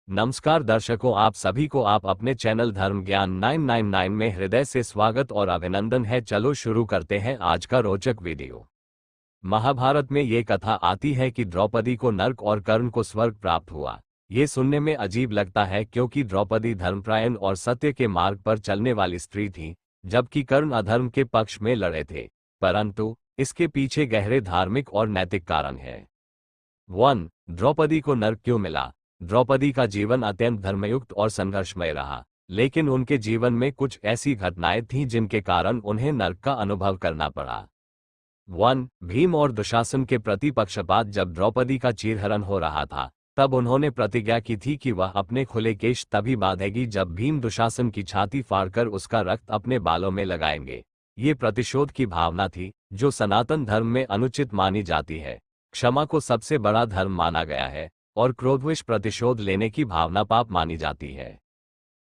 नमस्कार दर्शकों, आप सभी को आप अपने चैनल धर्म ज्ञान 999 में हृदय से स्वागत और अभिनंदन है। चलो शुरू करते हैं आज का रोचक वीडियो। महाभारत में ये कथा आती है कि द्रौपदी को नर्क और कर्ण को स्वर्ग प्राप्त हुआ। ये सुनने में अजीब लगता है क्योंकि द्रौपदी धर्मपरायण और सत्य के मार्ग पर चलने वाली स्त्री थी, जबकि कर्ण अधर्म के पक्ष में लड़े थे। परंतु इसके पीछे गहरे धार्मिक और नैतिक कारण है। 1. द्रौपदी को नर्क क्यों मिला? द्रौपदी का जीवन अत्यंत धर्मयुक्त और संघर्षमय रहा, लेकिन उनके जीवन में कुछ ऐसी घटनाएं थीं जिनके कारण उन्हें नर्क का अनुभव करना पड़ा। 1. भीम और दुशासन के प्रति पक्षपात। जब द्रौपदी का चीरहरण हो रहा था, तब उन्होंने प्रतिज्ञा की थी कि वह अपने खुले केश तभी बांधेगी जब भीम दुशासन की छाती फाड़कर उसका रक्त अपने बालों में लगाएंगे। ये प्रतिशोध की भावना थी, जो सनातन धर्म में अनुचित मानी जाती है। क्षमा को सबसे बड़ा धर्म माना गया है और क्रोधवश प्रतिशोध लेने की भावना पाप मानी जाती है।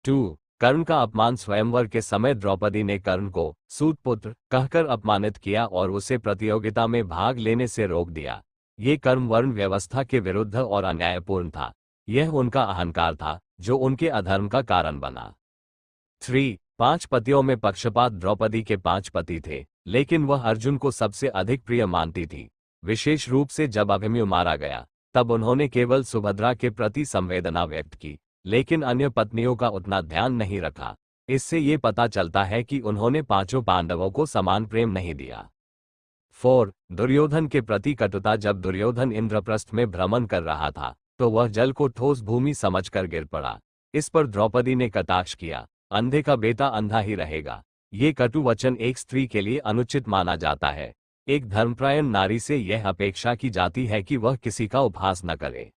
2. कर्ण का अपमान। स्वयंवर के समय द्रौपदी ने कर्ण को सूतपुत्र कहकर अपमानित किया और उसे प्रतियोगिता में भाग लेने से रोक दिया। ये कर्म वर्ण व्यवस्था के विरुद्ध और अन्यायपूर्ण था। यह उनका अहंकार था जो उनके अधर्म का कारण बना। 3. 5 पतियों में पक्षपात। द्रौपदी के 5 पति थे, लेकिन वह अर्जुन को सबसे अधिक प्रिय मानती थी। विशेष रूप से जब अभिमन्यु मारा गया, तब उन्होंने केवल सुभद्रा के प्रति संवेदना व्यक्त की, लेकिन अन्य पत्नियों का उतना ध्यान नहीं रखा। इससे ये पता चलता है कि उन्होंने पांचों पांडवों को समान प्रेम नहीं दिया। 4. दुर्योधन के प्रति कटुता। जब दुर्योधन इंद्रप्रस्थ में भ्रमण कर रहा था, तो वह जल को ठोस भूमि समझकर गिर पड़ा। इस पर द्रौपदी ने कटाक्ष किया, अंधे का बेटा अंधा ही रहेगा। ये कटु वचन एक स्त्री के लिए अनुचित माना जाता है। एक धर्मपरायण नारी से यह अपेक्षा की जाती है कि वह किसी का उपहास न करे।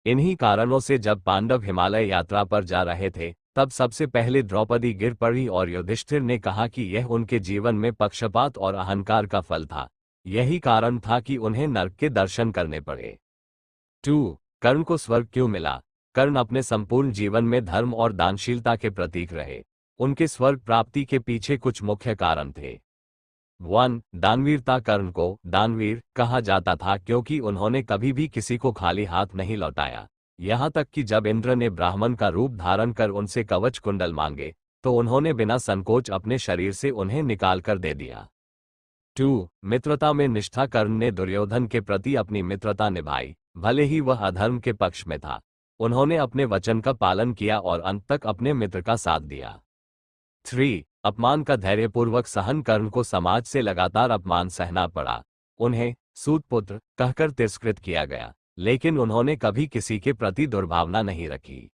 इन्हीं कारणों से जब पांडव हिमालय यात्रा पर जा रहे थे, तब सबसे पहले द्रौपदी गिर पड़ी और युधिष्ठिर ने कहा कि यह उनके जीवन में पक्षपात और अहंकार का फल था। यही कारण था कि उन्हें नर्क के दर्शन करने पड़े। 2. कर्ण को स्वर्ग क्यों मिला? कर्ण अपने संपूर्ण जीवन में धर्म और दानशीलता के प्रतीक रहे। उनके स्वर्ग प्राप्ति के पीछे कुछ मुख्य कारण थे। 1. दानवीरता। कर्ण को दानवीर कहा जाता था क्योंकि उन्होंने कभी भी किसी को खाली हाथ नहीं लौटाया। यहाँ तक कि जब इंद्र ने ब्राह्मण का रूप धारण कर उनसे कवच कुंडल मांगे, तो उन्होंने बिना संकोच अपने शरीर से उन्हें निकाल कर दे दिया। 2. मित्रता में निष्ठा। कर्ण ने दुर्योधन के प्रति अपनी मित्रता निभाई, भले ही वह अधर्म के पक्ष में था। उन्होंने अपने वचन का पालन किया और अंत तक अपने मित्र का साथ दिया। 3. अपमान का धैर्यपूर्वक सहन। कर्ण को समाज से लगातार अपमान सहना पड़ा। उन्हें सूतपुत्र कहकर तिरस्कृत किया गया, लेकिन उन्होंने कभी किसी के प्रति दुर्भावना नहीं रखी।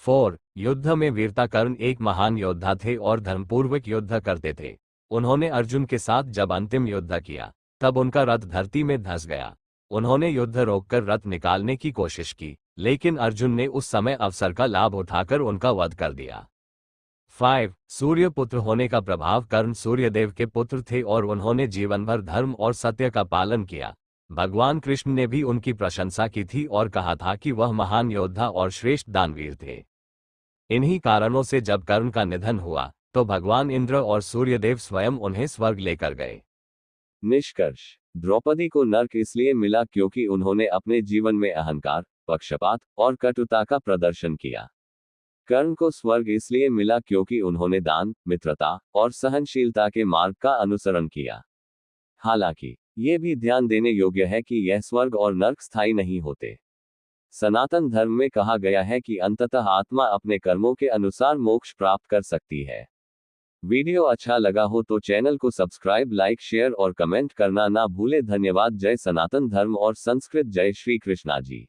4. युद्ध में वीरता। कर्ण एक महान योद्धा थे और धर्मपूर्वक युद्ध करते थे। उन्होंने अर्जुन के साथ जब अंतिम युद्ध किया, तब उनका रथ धरती में धंस गया। उन्होंने युद्ध रोककर रथ निकालने की कोशिश की, लेकिन अर्जुन ने उस समय अवसर का लाभ उठाकर उनका वध कर दिया। 5. सूर्य पुत्र होने का प्रभाव। कर्ण सूर्यदेव के पुत्र थे और उन्होंने जीवन भर धर्म और सत्य का पालन किया। भगवान कृष्ण ने भी उनकी प्रशंसा की थी और कहा था कि वह महान योद्धा और श्रेष्ठ दानवीर थे। इन्हीं कारणों से जब कर्ण का निधन हुआ, तो भगवान इंद्र और सूर्यदेव स्वयं उन्हें स्वर्ग लेकर गए। निष्कर्ष: द्रौपदी को नर्क इसलिए मिला क्योंकि उन्होंने अपने जीवन में अहंकार, पक्षपात और कटुता का प्रदर्शन किया। कर्ण को स्वर्ग इसलिए मिला क्योंकि उन्होंने दान, मित्रता और सहनशीलता के मार्ग का अनुसरण किया। हालांकि ये भी ध्यान देने योग्य है कि यह स्वर्ग और नर्क स्थायी नहीं होते। सनातन धर्म में कहा गया है कि अंततः आत्मा अपने कर्मों के अनुसार मोक्ष प्राप्त कर सकती है। वीडियो अच्छा लगा हो तो चैनल को सब्सक्राइब, लाइक, शेयर और कमेंट करना ना भूले। धन्यवाद। जय सनातन धर्म और संस्कृत। जय श्री कृष्णा जी।